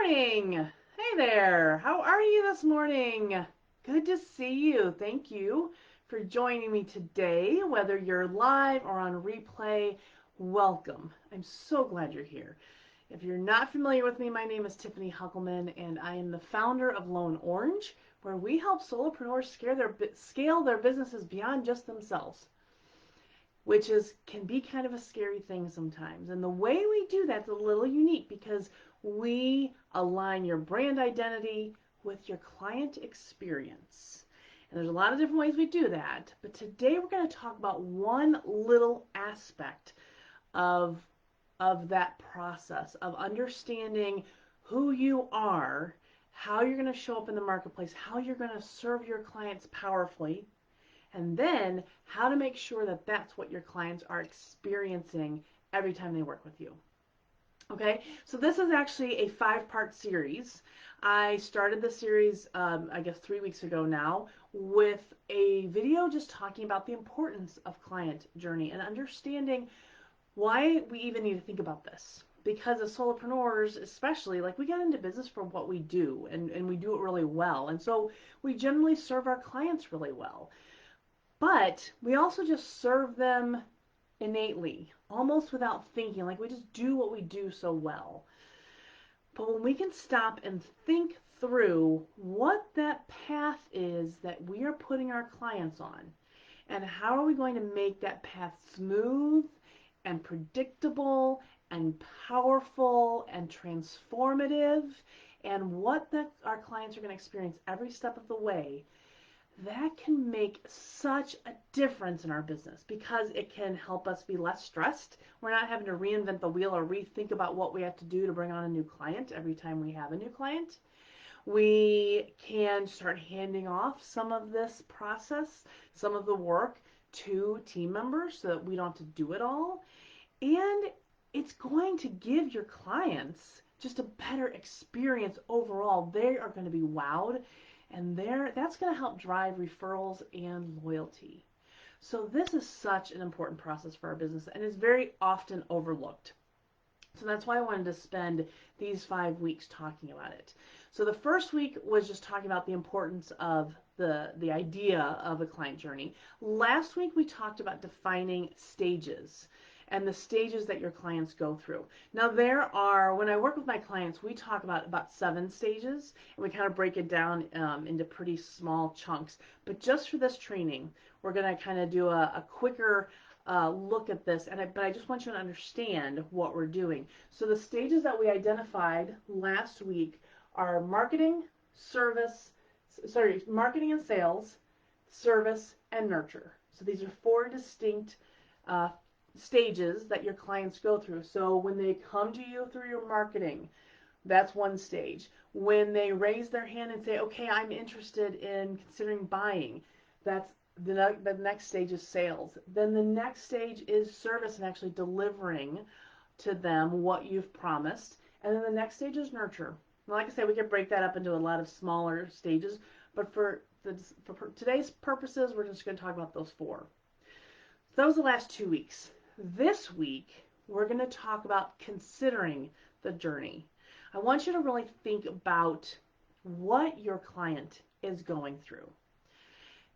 morning. Hey there. How are you this morning? Good to see you. Thank you for joining me today, whether you're live or on replay. Welcome. I'm so glad you're here. If you're not familiar with me, my name is Tiffany Huckelman, and I am the founder of Lone Orange, where we help solopreneurs scale their businesses beyond just themselves, which can be kind of a scary thing sometimes. And the way we do that's a little unique because we align your brand identity with your client experience. And there's a lot of different ways we do that, but today we're going to talk about one little aspect of that process of understanding who you are, how you're going to show up in the marketplace, how you're going to serve your clients powerfully, and then how to make sure that that's what your clients are experiencing every time they work with you. Okay, so this is actually a 5-part series. I started the series, I guess 3 weeks ago now, with a video just talking about the importance of client journey and understanding why we even need to think about this. Because as solopreneurs, especially, like we get into business for what we do, and we do it really well. And so we generally serve our clients really well. But we also just serve them innately, almost without thinking, like we just do what we do so well. But when we can stop and think through what that path is that we are putting our clients on, and how are we going to make that path smooth and predictable and powerful and transformative, and what our clients are going to experience every step of the way, that can make such a difference in our business because it can help us be less stressed. We're not having to reinvent the wheel or rethink about what we have to do to bring on a new client every time we have a new client. We can start handing off some of this process, some of the work to team members so that we don't have to do it all. And it's going to give your clients just a better experience overall. They are going to be wowed, and that's going to help drive referrals and loyalty. So this is such an important process for our business and is very often overlooked. So that's why I wanted to spend these 5 weeks talking about it. So the first week was just talking about the importance of the idea of a client journey. Last week we talked about defining stages and the stages that your clients go through. Now when I work with my clients, we talk about 7 stages, and we kind of break it down into pretty small chunks. But just for this training, we're going to kind of do a quicker look at this, but I just want you to understand what we're doing. So the stages that we identified last week are marketing and sales, service, and nurture. So these are 4 distinct stages that your clients go through. So when they come to you through your marketing, that's one stage. When they raise their hand and say, okay, I'm interested in considering buying, that's the next stage is sales. Then the next stage is service and actually delivering to them what you've promised. And then the next stage is nurture. Now, like I said, we could break that up into a lot of smaller stages, but for today's purposes, we're just going to talk about those 4. So that was the last 2 weeks. This week, we're going to talk about considering the journey. I want you to really think about what your client is going through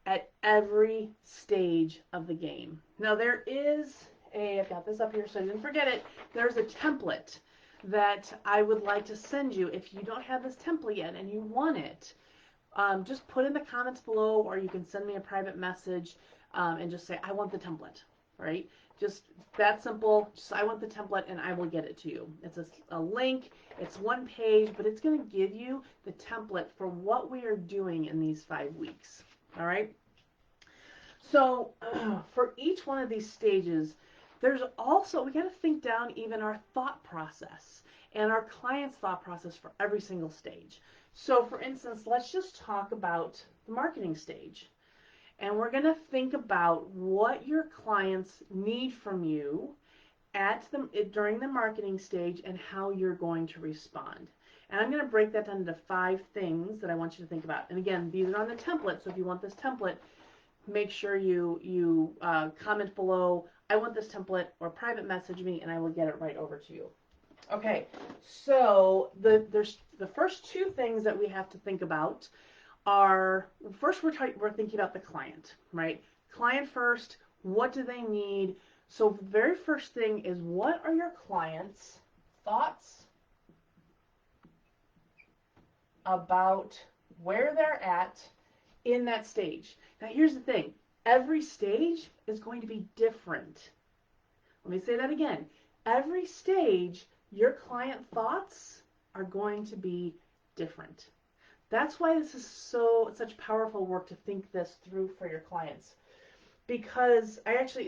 at every stage of the game. Now I've got this up here so I didn't forget it, there's a template that I would like to send you. If you don't have this template yet and you want it, just put in the comments below, or you can send me a private message and just say, I want the template, right? Just that simple. Just I want the template and I will get it to you. It's a link. It's 1 page, but it's going to give you the template for what we are doing in these 5 weeks. All right. So for each one of these stages, we got to think down even our thought process and our client's thought process for every single stage. So for instance, let's just talk about the marketing stage. And we're going to think about what your clients need from you during the marketing stage and how you're going to respond. And I'm going to break that down into 5 things that I want you to think about. And again, these are on the template, so if you want this template, make sure you comment below, I want this template, or private message me, and I will get it right over to you. Okay, so there's the first two things that we have to think about are first we're thinking about the client, right? Client first. What do they need? So the very first thing is what are your clients' thoughts about where they're at in that stage? Now here's the thing. Every stage is going to be different. Let me say that again. Every stage, your client thoughts are going to be different. That's why this is such powerful work to think this through for your clients. Because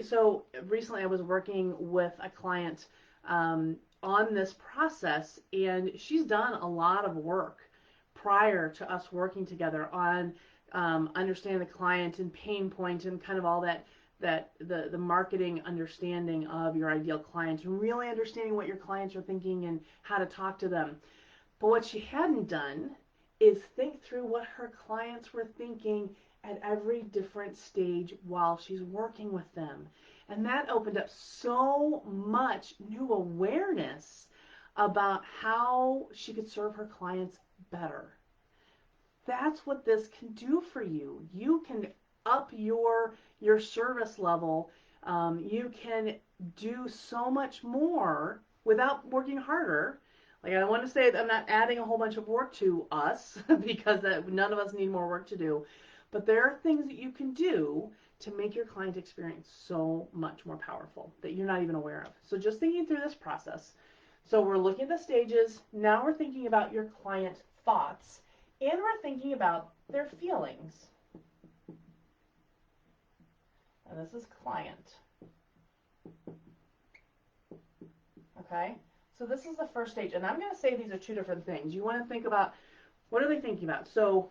so recently I was working with a client on this process, and she's done a lot of work prior to us working together on understanding the client and pain point and kind of all the marketing understanding of your ideal client and really understanding what your clients are thinking and how to talk to them. But what she hadn't done is think through what her clients were thinking at every different stage while she's working with them. And that opened up so much new awareness about how she could serve her clients better. That's what this can do for you. You can up your service level. You can do so much more without working harder. Like, I want to say that I'm not adding a whole bunch of work to us because none of us need more work to do. But there are things that you can do to make your client experience so much more powerful that you're not even aware of. So just thinking through this process. So we're looking at the stages. Now we're thinking about your client thoughts, and we're thinking about their feelings. And this is client. Okay? So this is the first stage. And I'm going to say these are two different things. You want to think about what are they thinking about? So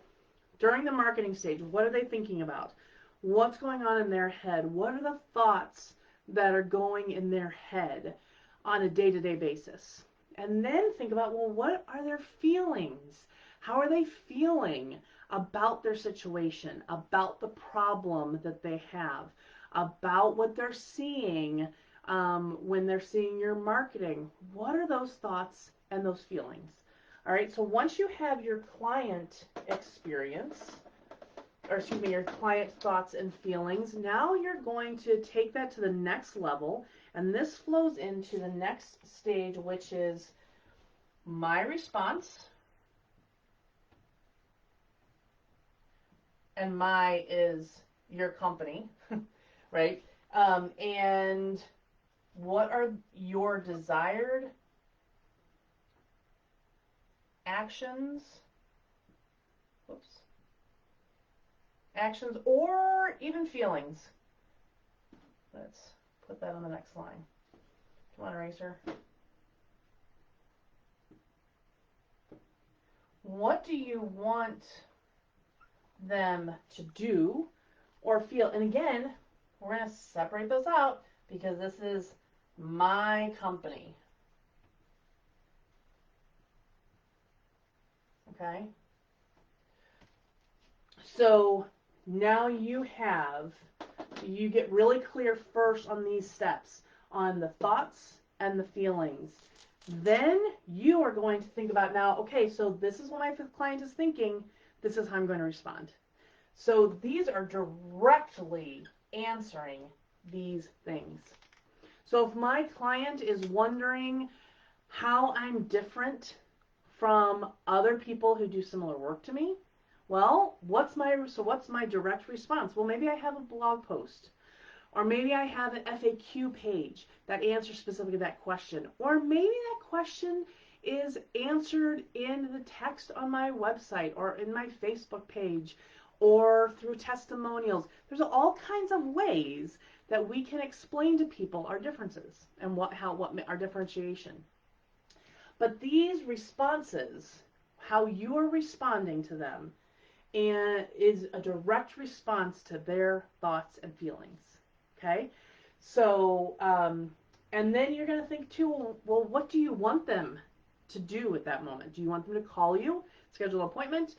during the marketing stage, what are they thinking about? What's going on in their head? What are the thoughts that are going in their head on a day-to-day basis? And then think about, well, what are their feelings? How are they feeling about their situation, about the problem that they have, about what they're seeing when they're seeing your marketing? What are those thoughts and those feelings? All right, so once you have your client experience, or excuse me, your client thoughts and feelings, now you're going to take that to the next level, and this flows into the next stage, which is my response. And my is your company, right? And what are your desired actions? Oops. Actions or even feelings. Let's put that on the next line. Come on, eraser. What do you want them to do or feel? And again, we're going to separate those out because this is my company. Okay? So now you get really clear first on these steps, on the thoughts and the feelings. Then you are going to think about now, okay, so this is what my client is thinking. This is how I'm going to respond. So these are directly answering these things. So if my client is wondering how I'm different from other people who do similar work to me, well, what's my direct response? Well, maybe I have a blog post, or maybe I have an FAQ page that answers specifically that question, or maybe that question is answered in the text on my website or in my Facebook page or through testimonials. There's all kinds of ways that we can explain to people our differences and what our differentiation. But these responses, how you are responding to them, and is a direct response to their thoughts and feelings. Okay, so and then you're going to think too, well, what do you want them to do at that moment? Do you want them to call you, schedule an appointment?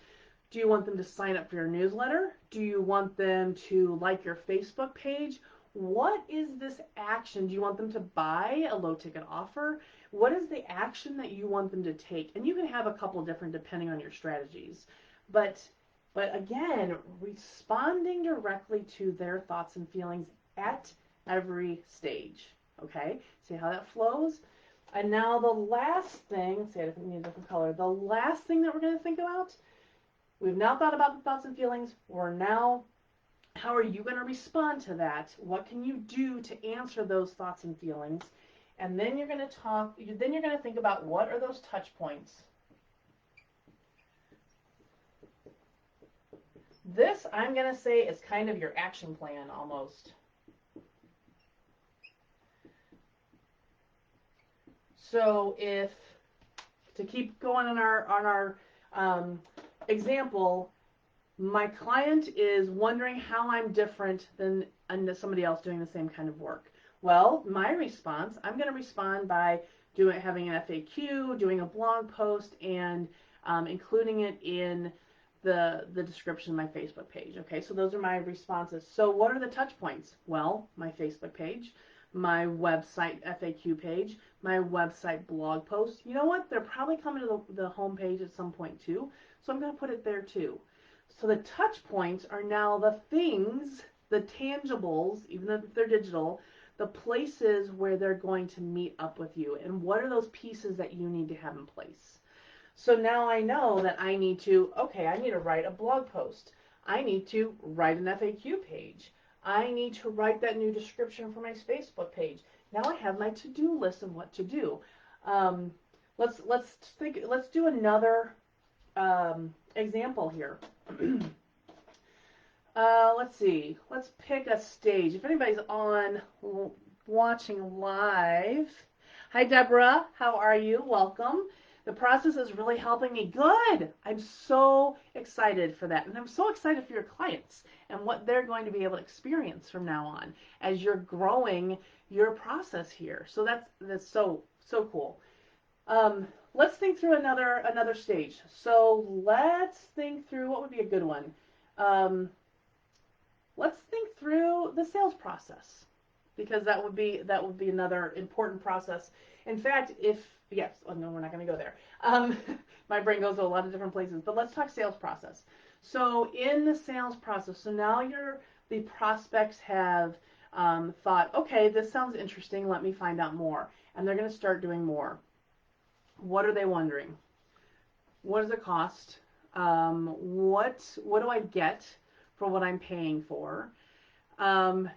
Do you want them to sign up for your newsletter? Do you want them to like your Facebook page? What is this action? Do you want them to buy a low ticket offer? What is the action that you want them to take? And you can have a couple different depending on your strategies. But again, responding directly to their thoughts and feelings at every stage. Okay? See how that flows? And now the last thing, see, I need a different color. The last thing that we're going to think about, we've now thought about the thoughts and feelings. We're now, how are you going to respond to that? What can you do to answer those thoughts and feelings? And then you're going to then you're going to think about what are those touch points. This, I'm going to say, is kind of your action plan almost. So if, to keep going on our example, my client is wondering how I'm different than somebody else doing the same kind of work. Well, my response, I'm going to respond by having an FAQ, doing a blog post, and including it in the description of my Facebook page. Okay, so those are my responses. So what are the touch points? Well, my Facebook page, my website FAQ page, my website blog post. You know what? They're probably coming to the home page at some point too, so I'm going to put it there too. So the touch points are now the things, the tangibles, even if they're digital, the places where they're going to meet up with you. And what are those pieces that you need to have in place? So now I know that I need to write a blog post. I need to write an FAQ page. I need to write that new description for my Facebook page. Now I have my to-do list of what to do. Let's do another example here. Let's see. Let's pick a stage. If anybody's watching live, hi Deborah. How are you? Welcome. The process is really helping me. Good. I'm so excited for that, and I'm so excited for your clients and what they're going to be able to experience from now on as you're growing your process here. So that's so cool. Let's think through another stage. So let's think through what would be a good one. Let's think through the sales process, because that would be another important process. In fact, no, we're not going to go there. My brain goes to a lot of different places, but let's talk sales process. So in the sales process, so now the prospects have thought, okay, this sounds interesting. Let me find out more, and they're going to start doing more. What are they wondering? What does it cost? What do I get for what I'm paying for? Can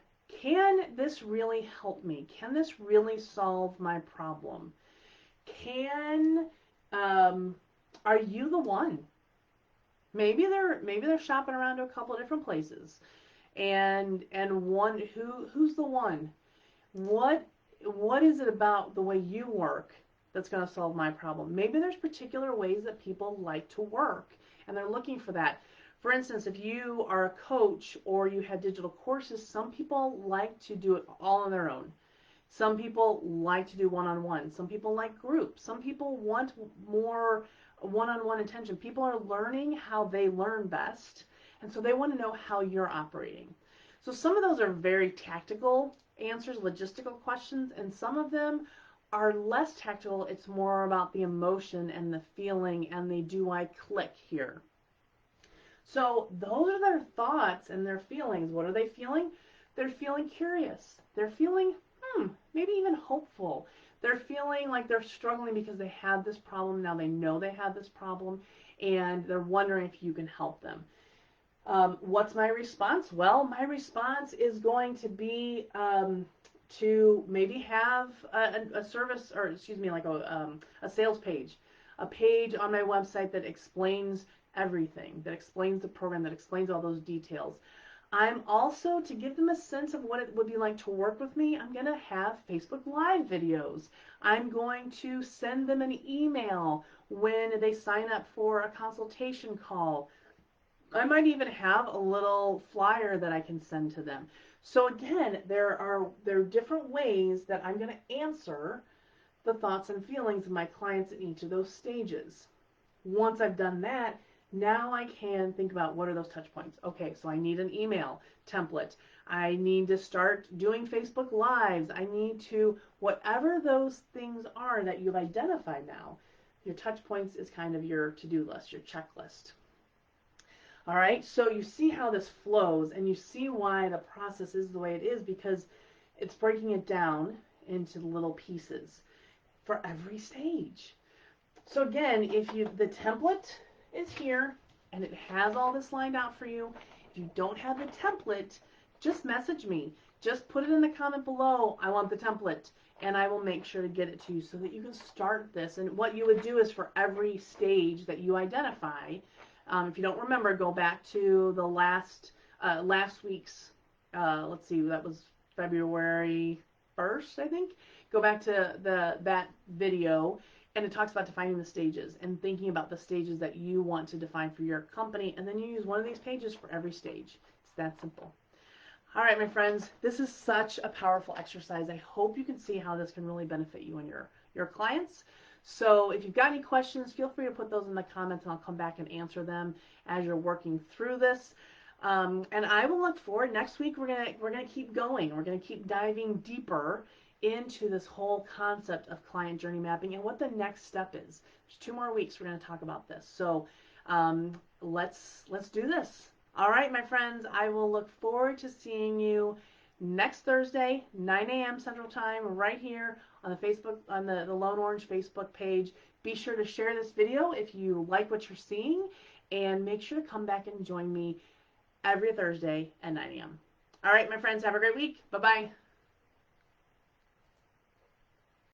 this really help me? Can this really solve my problem? Are you the one? Maybe they're shopping around to a couple of different places, and one who's the one? What is it about the way you work that's going to solve my problem? Maybe there's particular ways that people like to work, and they're looking for that. For instance, if you are a coach or you have digital courses, some people like to do it all on their own. Some people like to do one-on-one. Some people like groups. Some people want more one-on-one attention. People are learning how they learn best, and so they want to know how you're operating. So some of those are very tactical answers, logistical questions, and some of them are less tactical. It's more about the emotion and the feeling and the do I click here. So those are their thoughts and their feelings. What are they feeling? They're feeling curious. They're feeling, maybe even hopeful. They're feeling like they're struggling because they have this problem. Now they know they have this problem, and they're wondering if you can help them. What's my response? Well, my response is going to be to maybe have a service, or excuse me, like a sales page, a page on my website that explains everything, that explains the program, that explains all those details. I'm also, to give them a sense of what it would be like to work with me, I'm going to have Facebook Live videos. I'm going to send them an email when they sign up for a consultation call. I might even have a little flyer that I can send to them. So again, there are different ways that I'm going to answer the thoughts and feelings of my clients at each of those stages. Once I've done that, Now I can think about what are those touch points. Okay, so I need an email template. I need to start doing Facebook Lives. I need to, whatever those things are that you've identified now, your touch points is kind of your to-do list, your checklist. All right, so you see how this flows and you see why the process is the way it is because it's breaking it down into little pieces for every stage. So again, if you the template is here and it has all this lined out for you, if you don't have the template, just message me. Just put it in the comment below, I want the template, and I will make sure to get it to you so that you can start this. And what you would do is for every stage that you identify, if you don't remember, go back to the last week's, let's see, that was February 1st, I think. Go back to that video, and it talks about defining the stages and thinking about the stages that you want to define for your company, and then you use one of these pages for every stage. It's that simple. All right, my friends, this is such a powerful exercise. I hope you can see how this can really benefit you and your clients. So if you've got any questions, feel free to put those in the comments and I'll come back and answer them as you're working through this. And I will look forward. Next week we're gonna keep going. We're gonna keep diving deeper into this whole concept of client journey mapping and what the next step is. There's 2 more weeks we're gonna talk about this. So let's do this. All right, my friends, I will look forward to seeing you next Thursday, 9 a.m. Central Time, right here on the Facebook, on the Lone Orange Facebook page. Be sure to share this video if you like what you're seeing, and make sure to come back and join me every Thursday at 9 a.m. All right, my friends, have a great week. Bye-bye.